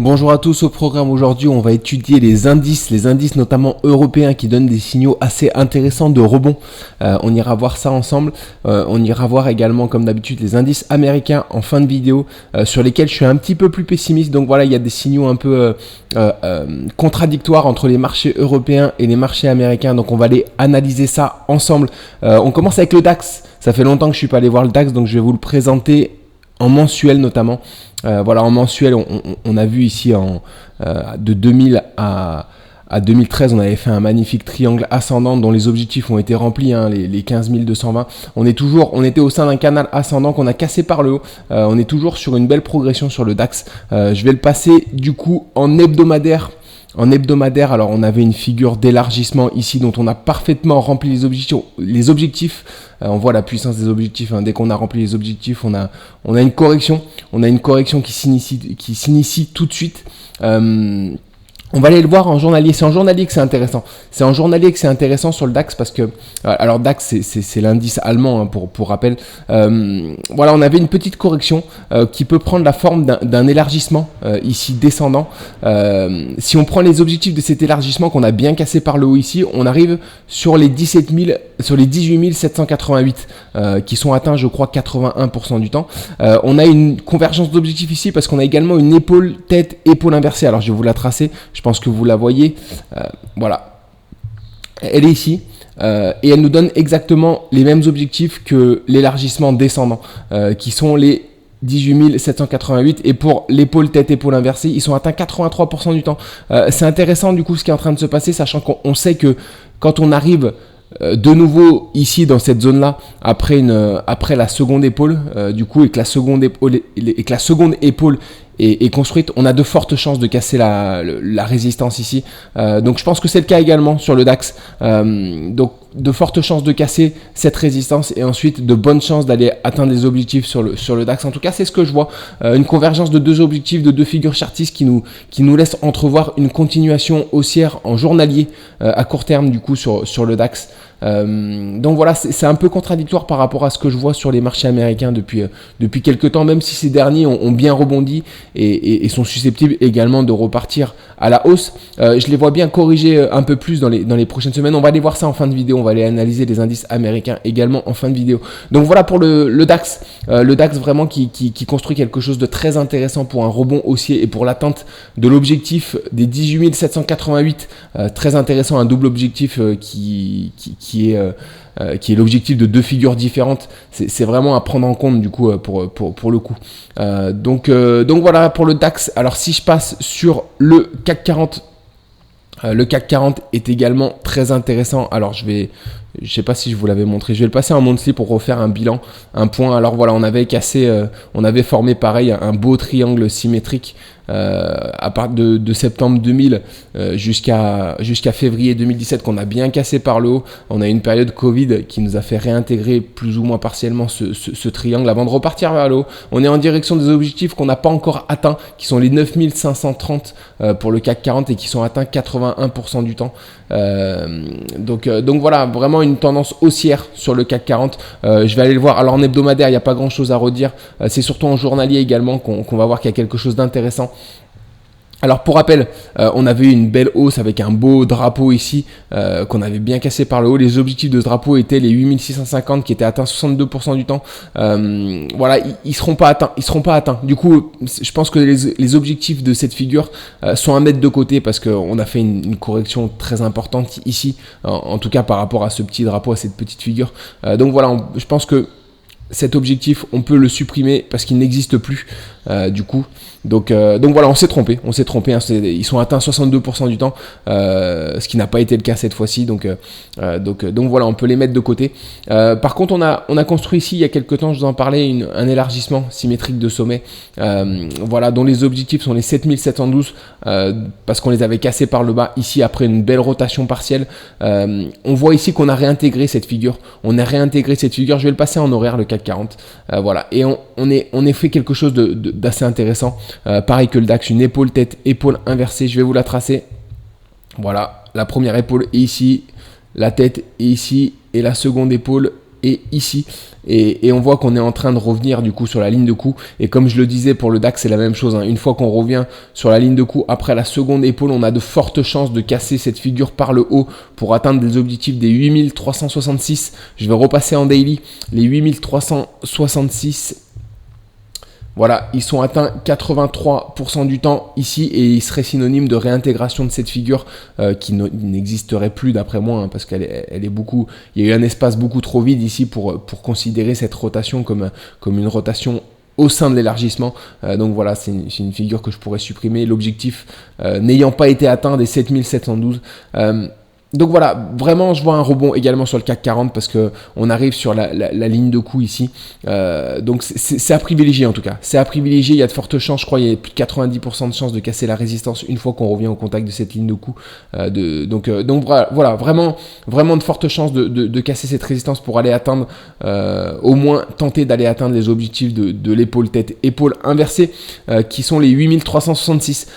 Bonjour à tous, au programme aujourd'hui on va étudier les indices notamment européens qui donnent des signaux assez intéressants de rebond. On ira voir ça ensemble, on ira voir également comme d'habitude les indices américains en fin de vidéo sur lesquels je suis un petit peu plus pessimiste. Donc voilà, il y a des signaux un peu contradictoires entre les marchés européens et les marchés américains, donc on va aller analyser ça ensemble. On commence avec le DAX, ça fait longtemps que je suis pas allé voir le DAX, donc je vais vous le présenter en mensuel notamment. Voilà, en mensuel, on a vu ici de 2000 à 2013, on avait fait un magnifique triangle ascendant dont les objectifs ont été remplis, les 15 220. On était au sein d'un canal ascendant qu'on a cassé par le haut. On est toujours sur une belle progression sur le DAX. Je vais le passer du coup en hebdomadaire. Alors on avait une figure d'élargissement ici dont on a parfaitement rempli les objectifs. On voit la puissance des objectifs. Dès qu'on a rempli les objectifs, on a une correction. On a une correction qui s'initie tout de suite. On va aller le voir en journalier. C'est en journalier que c'est intéressant. C'est en journalier que c'est intéressant sur le DAX parce que, alors DAX c'est l'indice allemand pour rappel. Voilà, on avait une petite correction qui peut prendre la forme d'un élargissement ici descendant. Si on prend les objectifs de cet élargissement qu'on a bien cassé par le haut ici, on arrive sur les 18 788 qui sont atteints, je crois, 81% du temps. On a une convergence d'objectifs ici parce qu'on a également une épaule inversée. Alors je vais vous la tracer. Je pense que vous la voyez. Voilà. Elle est ici. Et elle nous donne exactement les mêmes objectifs que l'élargissement descendant, qui sont les 18 788. Et pour l'épaule inversée, ils sont atteints 83% du temps. C'est intéressant du coup ce qui est en train de se passer, sachant qu'on sait que quand on arrive de nouveau ici dans cette zone là après la seconde épaule du coup et que la seconde épaule est construite, on a de fortes chances de casser la résistance ici. Donc je pense que c'est le cas également sur le DAX. Donc de fortes chances de casser cette résistance et ensuite de bonnes chances d'aller atteindre les objectifs sur le DAX. En tout cas, c'est ce que je vois. Une convergence de deux objectifs, de deux figures chartistes qui nous laisse entrevoir une continuation haussière en journalier à court terme du coup sur le DAX. Donc voilà, c'est un peu contradictoire par rapport à ce que je vois sur les marchés américains depuis quelques temps, même si ces derniers ont bien rebondi et sont susceptibles également de repartir à la hausse. Je les vois bien corriger un peu plus dans les prochaines semaines. On va aller voir ça en fin de vidéo. On va aller analyser les indices américains également en fin de vidéo. Donc voilà pour le DAX. Le DAX vraiment qui construit quelque chose de très intéressant pour un rebond haussier et pour l'atteinte de l'objectif des 18 788. Très intéressant, un double objectif qui est l'objectif de deux figures différentes. C'est vraiment à prendre en compte du coup pour le coup. Donc voilà pour le DAX. Alors si je passe sur le CAC 40, le CAC 40 est également très intéressant. Alors je sais pas si je vous l'avais montré. Je vais le passer en monthly pour refaire un bilan, un point. Alors voilà, on avait formé pareil un beau triangle symétrique à partir de septembre 2000 jusqu'à février 2017 qu'on a bien cassé par le haut. On a eu une période Covid qui nous a fait réintégrer plus ou moins partiellement ce triangle avant de repartir vers le haut. On est en direction des objectifs qu'on n'a pas encore atteints, qui sont les 9530 pour le CAC 40 et qui sont atteints 81% du temps. Donc voilà, vraiment une tendance haussière sur le CAC 40. Je vais aller le voir. Alors en hebdomadaire, il n'y a pas grand chose à redire. C'est surtout en journalier également qu'on va voir qu'il y a quelque chose d'intéressant. Alors pour rappel, on avait eu une belle hausse avec un beau drapeau ici qu'on avait bien cassé par le haut. Les objectifs de ce drapeau étaient les 8650 qui étaient atteints 62% du temps. Voilà, ils seront pas atteints. Du coup, je pense que les objectifs de cette figure sont à mettre de côté parce qu'on a fait une correction très importante ici, en tout cas par rapport à ce petit drapeau, à cette petite figure. Donc voilà, je pense que cet objectif, on peut le supprimer parce qu'il n'existe plus du coup. Donc voilà, on s'est trompé. Ils sont atteints 62% du temps, ce qui n'a pas été le cas cette fois-ci. Donc voilà, on peut les mettre de côté. Par contre, on a construit ici il y a quelques temps, je vous en parlais, un élargissement symétrique de sommet, voilà, dont les objectifs sont les 7712 parce qu'on les avait cassés par le bas ici après une belle rotation partielle. On voit ici qu'on a réintégré cette figure. Je vais le passer en horaire, le CAC 40. Voilà, et on est fait quelque chose d'assez intéressant. Pareil que le DAX, une épaule inversée. Je vais vous la tracer. Voilà, la première épaule est ici, la tête est ici et la seconde épaule et ici. Et on voit qu'on est en train de revenir du coup sur la ligne de coup. Et comme je le disais pour le DAX, c'est la même chose. Une fois qu'on revient sur la ligne de coup, après la seconde épaule, on a de fortes chances de casser cette figure par le haut pour atteindre des objectifs des 8366. Je vais repasser en daily. Les 8366. Voilà, ils sont atteints 83% du temps ici et ils seraient synonymes de réintégration de cette figure qui n'existerait plus d'après moi parce qu'elle est beaucoup. Il y a eu un espace beaucoup trop vide ici pour considérer cette rotation comme une rotation au sein de l'élargissement. Donc voilà, c'est une figure que je pourrais supprimer. L'objectif n'ayant pas été atteint des 7712. Donc voilà, vraiment je vois un rebond également sur le CAC 40 parce que on arrive sur la ligne de coup ici. Donc c'est à privilégier en tout cas. C'est à privilégier, il y a de fortes chances, je crois il y a plus de 90% de chances de casser la résistance une fois qu'on revient au contact de cette ligne de coup. Donc voilà, vraiment de fortes chances de casser cette résistance pour aller atteindre, au moins tenter d'aller atteindre les objectifs de l'épaule tête épaule inversée qui sont les 8366.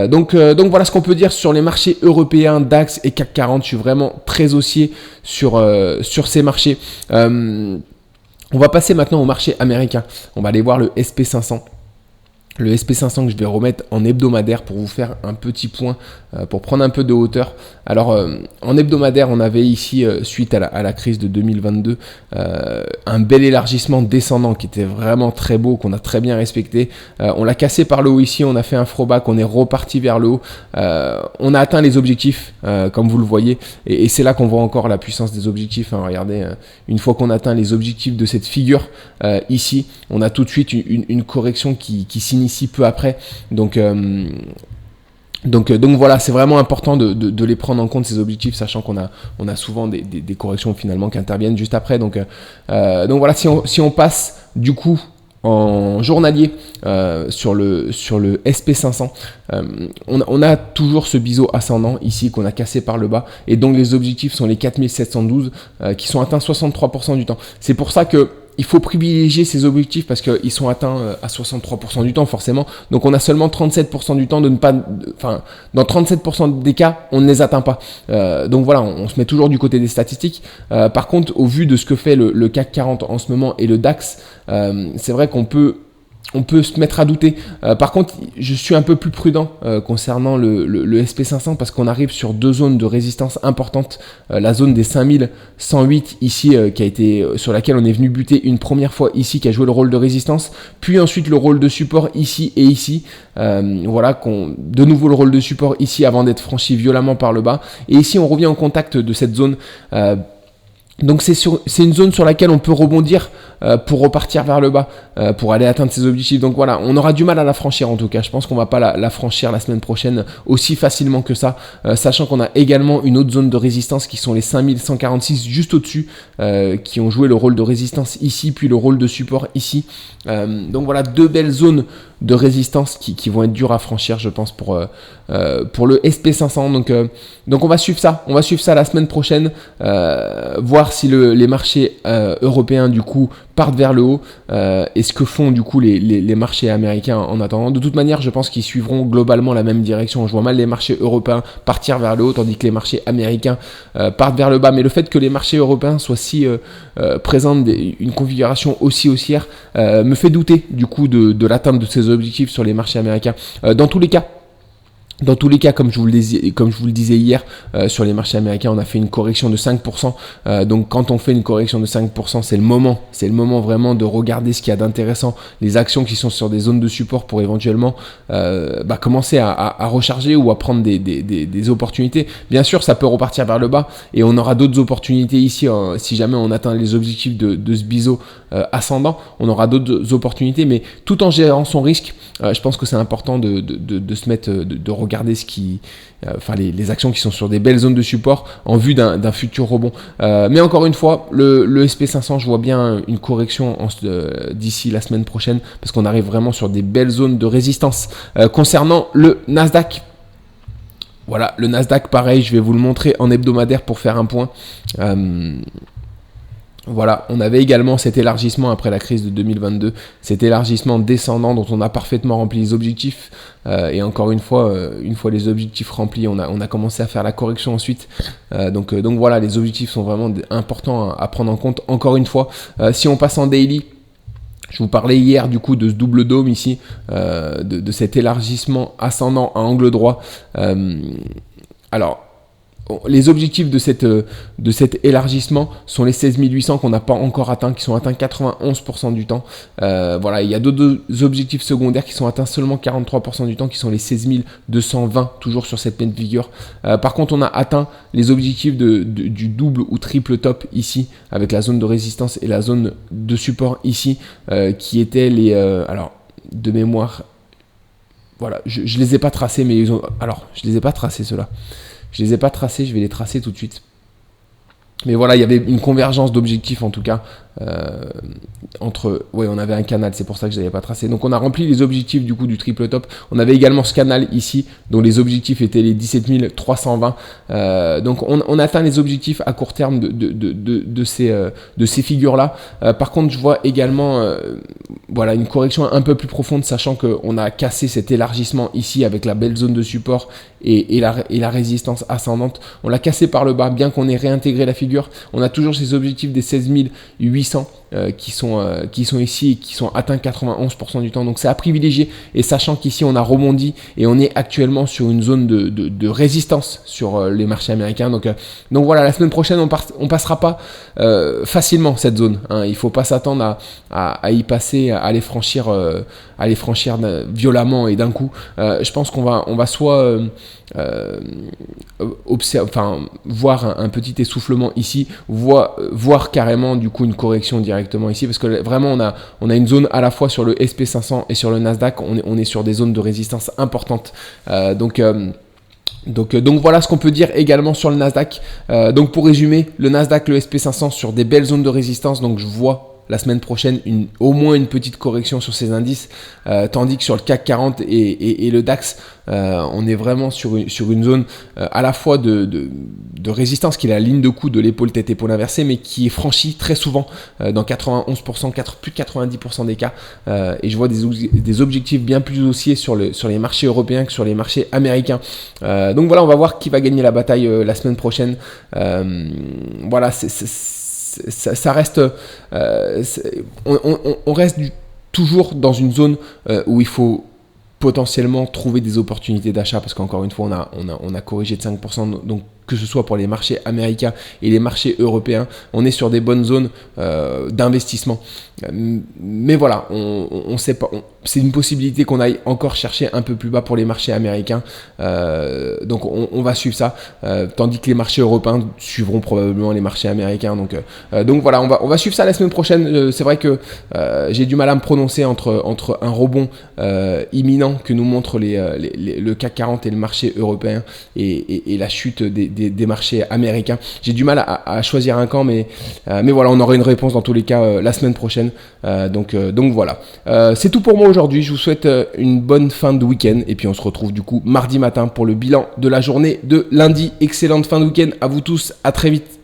Donc voilà ce qu'on peut dire sur les marchés européens, DAX et CAC 40. Je suis vraiment très haussier sur ces marchés. On va passer maintenant au marché américain. On va aller voir le SP500. Le SP500 que je vais remettre en hebdomadaire pour vous faire un petit point, pour prendre un peu de hauteur. Alors, en hebdomadaire, on avait ici, suite à la crise de 2022, un bel élargissement descendant qui était vraiment très beau, qu'on a très bien respecté. On l'a cassé par le haut ici, on a fait un throwback, on est reparti vers le haut. On a atteint les objectifs, comme vous le voyez, et c'est là qu'on voit encore la puissance des objectifs. Regardez, une fois qu'on atteint les objectifs de cette figure, ici, on a tout de suite une correction qui s'initie peu après. Donc voilà, c'est vraiment important de les prendre en compte ces objectifs, sachant qu'on a souvent des corrections finalement qui interviennent juste après. Donc voilà, si on passe du coup en journalier sur le SP500, on a toujours ce biseau ascendant ici qu'on a cassé par le bas, et donc les objectifs sont les 4712 qui sont atteints 63% du temps. C'est pour ça que il faut privilégier ces objectifs parce qu'ils sont atteints à 63% du temps forcément. Donc on a seulement 37% du temps de ne pas... Enfin, dans 37% des cas, on ne les atteint pas. Donc voilà, on se met toujours du côté des statistiques. Par contre, au vu de ce que fait le CAC 40 en ce moment et le DAX, c'est vrai qu'on peut se mettre à douter. Par contre, je suis un peu plus prudent concernant le SP500 parce qu'on arrive sur deux zones de résistance importantes. La zone des 5108 ici, sur laquelle on est venu buter une première fois ici, qui a joué le rôle de résistance, puis ensuite le rôle de support ici et ici. Voilà, de nouveau le rôle de support ici avant d'être franchi violemment par le bas. Et ici, on revient en contact de cette zone. Donc c'est une zone sur laquelle on peut rebondir pour repartir vers le bas, pour aller atteindre ses objectifs. Donc voilà, on aura du mal à la franchir en tout cas. Je pense qu'on va pas la franchir la semaine prochaine aussi facilement que ça, sachant qu'on a également une autre zone de résistance qui sont les 5146 juste au-dessus, qui ont joué le rôle de résistance ici, puis le rôle de support ici. Donc voilà, deux belles zones de résistance qui vont être dures à franchir, je pense, pour le SP500. Donc on va suivre ça. On va suivre ça la semaine prochaine, voir si les marchés européens du coup partent vers le haut et ce que font du coup les marchés américains en attendant. De toute manière, je pense qu'ils suivront globalement la même direction. Je vois mal les marchés européens partir vers le haut tandis que les marchés américains partent vers le bas. Mais le fait que les marchés européens soient si présentent une configuration aussi haussière me fait douter du coup de l'atteinte de ces objectifs sur les marchés américains. Dans tous les cas, comme je vous le disais hier, sur les marchés américains, on a fait une correction de 5%. Donc quand on fait une correction de 5%, c'est le moment vraiment de regarder ce qu'il y a d'intéressant, les actions qui sont sur des zones de support pour éventuellement commencer à recharger ou à prendre des opportunités. Bien sûr, ça peut repartir vers le bas et on aura d'autres opportunités ici. Si jamais on atteint les objectifs de ce biseau ascendant, on aura d'autres opportunités, mais tout en gérant son risque, je pense que c'est important de se mettre, de regarder les actions qui sont sur des belles zones de support en vue d'un futur rebond. Mais encore une fois, le SP500, je vois bien une correction d'ici la semaine prochaine parce qu'on arrive vraiment sur des belles zones de résistance. Concernant le Nasdaq, voilà, le Nasdaq, pareil, je vais vous le montrer en hebdomadaire pour faire un point. Voilà, on avait également cet élargissement après la crise de 2022, cet élargissement descendant dont on a parfaitement rempli les objectifs. Et encore une fois les objectifs remplis, on a commencé à faire la correction ensuite. Donc voilà, les objectifs sont vraiment importants à prendre en compte. Encore une fois, si on passe en daily, je vous parlais hier du coup de ce double dôme ici, de cet élargissement ascendant à angle droit. Alors, les objectifs de cet élargissement sont les 16 800 qu'on n'a pas encore atteints, qui sont atteints 91% du temps. Voilà, il y a d'autres objectifs secondaires qui sont atteints seulement 43% du temps, qui sont les 16 220, toujours sur cette même figure. Par contre, on a atteint les objectifs du double ou triple top ici, avec la zone de résistance et la zone de support ici, qui étaient les... alors, de mémoire... Voilà, je les ai pas tracés, mais je les ai pas tracés ceux-là. Je les ai pas tracés, je vais les tracer tout de suite. Mais voilà, il y avait une convergence d'objectifs en tout cas entre... Ouais, on avait un canal, c'est pour ça que je ne l'avais pas tracé. Donc on a rempli les objectifs du coup du triple top. On avait également ce canal ici, dont les objectifs étaient les 17 320. Donc on atteint les objectifs à court terme de ces figures-là. Par contre, je vois également voilà, une correction un peu plus profonde, sachant qu'on a cassé cet élargissement ici avec la belle zone de support et la résistance ascendante. On l'a cassé par le bas, bien qu'on ait réintégré la figure. On a toujours ces objectifs des 16 800 qui sont ici et qui sont atteints 91% du temps. Donc c'est à privilégier. Et sachant qu'ici on a rebondi et on est actuellement sur une zone de résistance sur les marchés américains. Donc voilà, la semaine prochaine on passera pas facilement cette zone. Hein. Il ne faut pas s'attendre à y passer, à les franchir violemment et d'un coup. Je pense qu'on va soit voir un petit essoufflement ici, voir carrément du coup une correction directement ici, parce que vraiment on a une zone à la fois sur le SP500 et sur le Nasdaq, on est sur des zones de résistance importantes. Donc voilà ce qu'on peut dire également sur le Nasdaq. Donc pour résumer, le Nasdaq, le SP500 sur des belles zones de résistance, donc je vois la semaine prochaine au moins une petite correction sur ces indices, tandis que sur le CAC 40 et le DAX, on est vraiment sur une zone à la fois de résistance qui est la ligne de coup de l'épaule tête-épaule inversée, mais qui est franchie très souvent dans 91%, plus de 90% des cas. Et je vois des objectifs bien plus haussiers sur les marchés européens que sur les marchés américains. Donc voilà, on va voir qui va gagner la bataille la semaine prochaine. Voilà, ça reste, on reste toujours dans une zone où il faut potentiellement trouver des opportunités d'achat, parce qu'encore une fois on a corrigé de 5%, donc que ce soit pour les marchés américains et les marchés européens, on est sur des bonnes zones d'investissement. Mais voilà, on sait pas, c'est une possibilité qu'on aille encore chercher un peu plus bas pour les marchés américains. Donc on va suivre ça, tandis que les marchés européens suivront probablement les marchés américains. Donc voilà, on va suivre ça la semaine prochaine. C'est vrai que j'ai du mal à me prononcer entre un rebond imminent que nous montre le CAC 40 et le marché européen et la chute des marchés américains. J'ai du mal à choisir un camp, mais voilà, on aura une réponse dans tous les cas la semaine prochaine. Donc voilà. C'est tout pour moi aujourd'hui. Je vous souhaite une bonne fin de week-end et puis on se retrouve du coup mardi matin pour le bilan de la journée de lundi. Excellente fin de week-end à vous tous. À très vite.